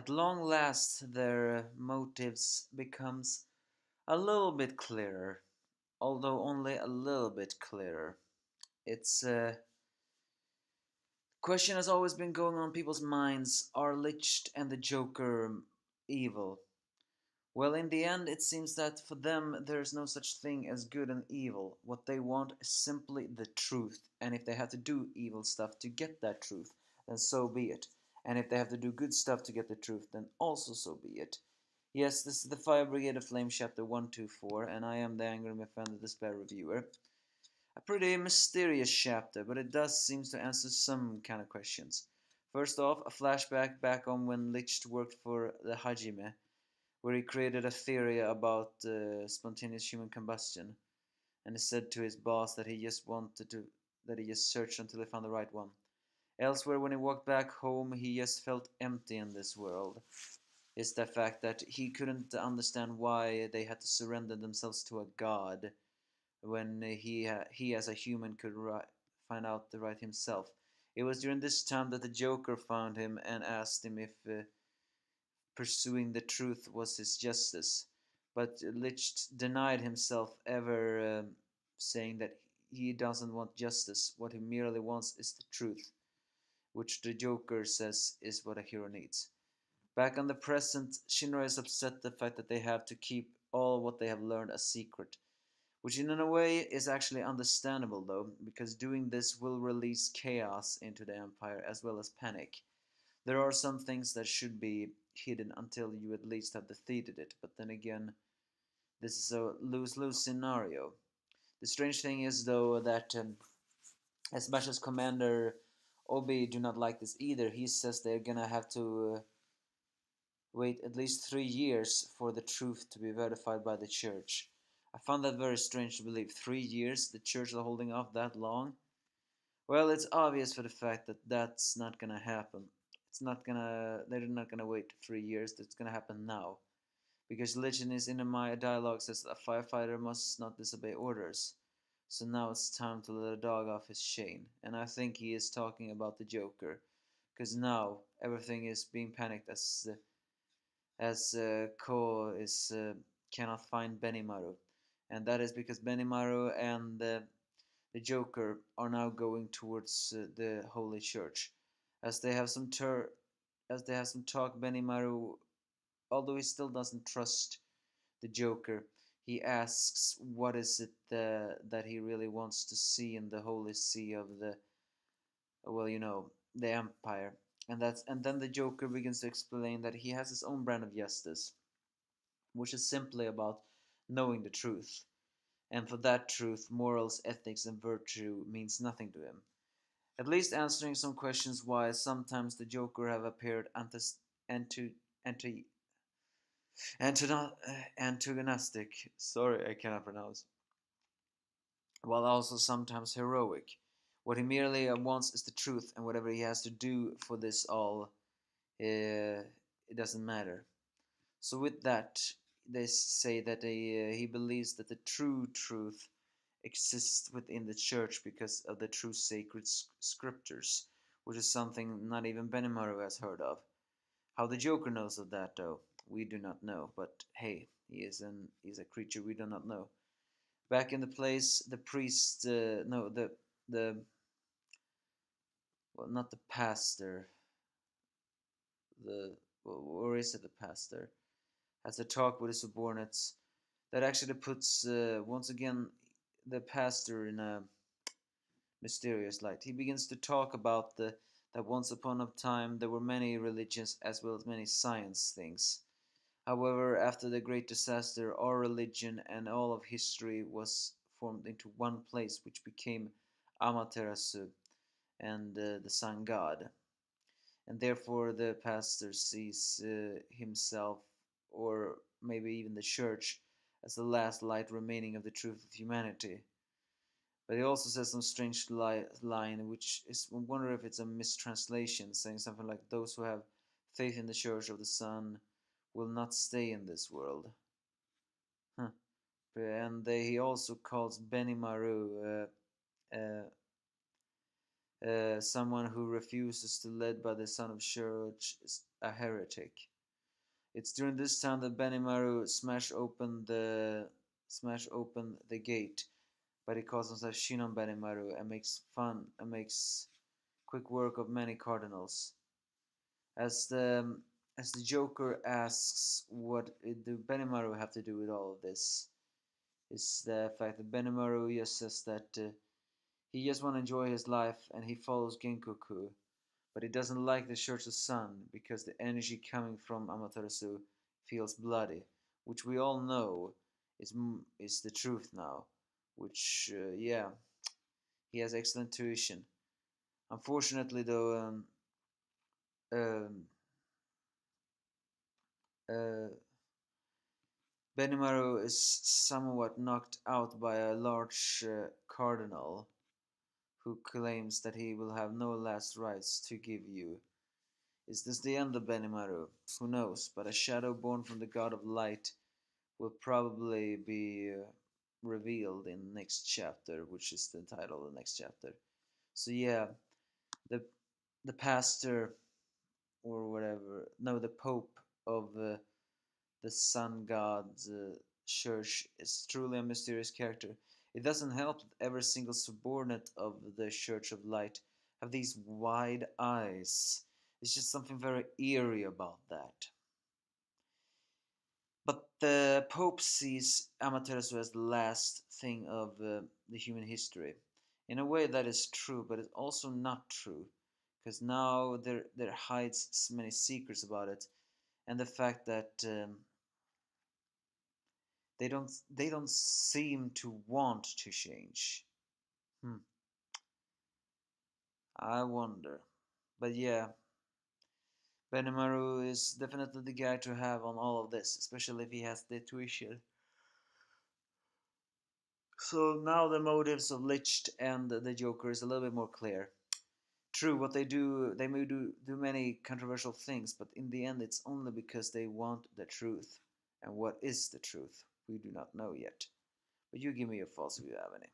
At long last, their motives becomes a little bit clearer, although only a little bit clearer. It's question has always been going on people's minds: are Licht and the Joker evil? Well, in the end, it seems that for them there is no such thing as good and evil. What they want is simply the truth, and if they have to do evil stuff to get that truth, then so be it. And if they have to do good stuff to get the truth, then also so be it. Yes, this is the Fire Brigade of Flame chapter 124, and I am the Angry Fan, the Despair Reviewer. A pretty mysterious chapter, but it does seem to answer some kind of questions. First off, a flashback back on when Licht worked for the Hajime, where he created a theory about spontaneous human combustion, and he said to his boss that he just searched until he found the right one. Elsewhere, when he walked back home, he just felt empty in this world. Is the fact that he couldn't understand why they had to surrender themselves to a god when he as a human could find out the right himself. It was during this time that the Joker found him and asked him if pursuing the truth was his justice. But Licht denied himself ever saying that he doesn't want justice. What he merely wants is the truth, which the Joker says is what a hero needs. Back on the present, Shinra is upset at the fact that they have to keep all what they have learned a secret, which in a way is actually understandable though, because doing this will release chaos into the Empire as well as panic. There are some things that should be hidden until you at least have defeated it, but then again, this is a lose-lose scenario. The strange thing is though that as much as Commander Obi do not like this either, he says they're gonna have to wait at least 3 years for the truth to be verified by the church. I found that very strange to believe. 3 years? The church is holding off that long? Well, it's obvious for the fact that that's not gonna happen. They're not gonna wait 3 years. That's gonna happen now. Because Legend is in my dialogue says a firefighter must not disobey orders. So now it's time to let a dog off his chain. And I think he is talking about the Joker. Because now everything is being panicked as Ko is cannot find Benimaru, and that is because Benimaru and the Joker are now going towards the Holy Church, as they have some talk. Benimaru, although he still doesn't trust the Joker, he asks what is it that he really wants to see in the Holy See of the the Empire, and then the Joker begins to explain that he has his own brand of justice, which is simply about knowing the truth. And for that truth, morals, ethics, and virtue means nothing to him. At least answering some questions why sometimes the Joker have appeared anti, anti, antagonistic. Sorry, I cannot pronounce. While also sometimes heroic. What he merely wants is the truth, and whatever he has to do for this all, it doesn't matter. So with that, they say that he believes that the true truth exists within the church because of the true sacred scriptures, which is something not even Benimaru has heard of. How the Joker knows of that, though, we do not know. But hey, he's a creature we do not know. Back in the place, the priest, no, the well, not the pastor, the or is it the pastor? Has a talk with his subordinates that actually puts once again the pastor in a mysterious light. He begins to talk about that once upon a time there were many religions as well as many science things. However, after the great disaster, our religion and all of history was formed into one place, which became Amaterasu and the sun god. And therefore, the pastor sees himself, or maybe even the church, as the last light remaining of the truth of humanity. But he also says some strange line, which is, I wonder if it's a mistranslation, saying something like, "Those who have faith in the Church of the Sun will not stay in this world." Huh. And he also calls Benimaru someone who refuses to lead by the Son of Church is a heretic. It's during this time that Benimaru smash open the gate, but he calls himself Shinon Benimaru and makes quick work of many cardinals. As the as the Joker asks, what do Benimaru have to do with all of this? Is the fact that Benimaru just says that he just want to enjoy his life and he follows Genkoku, but he doesn't like the Church of Sun because the energy coming from Amaterasu feels bloody, which we all know is the truth now. Which yeah, he has excellent tuition. Unfortunately, though, um, uh, Benimaru is somewhat knocked out by a large cardinal who claims that he will have no last rites to give you. Is this the end of Benimaru? Who knows, but a shadow born from the god of light will probably be revealed in next chapter, which is the title of the next chapter. So yeah, the the pastor or whatever, no, the pope of the sun god's church is truly a mysterious character. It doesn't help that every single subordinate of the Church of Light have these wide eyes. It's just something very eerie about that. But the Pope sees Amaterasu as the last thing of the human history. In a way, that is true, but it's also not true, because now there hides many secrets about it, and the fact that they don't seem to want to change. Hmm. I wonder. But yeah, Benimaru is definitely the guy to have on all of this, especially if he has the tuition. So now the motives of Licht and the Joker is a little bit more clear. True, what they may do many controversial things, but in the end, it's only because they want the truth. And what is the truth? We do not know yet. But you give me your thoughts if you have any.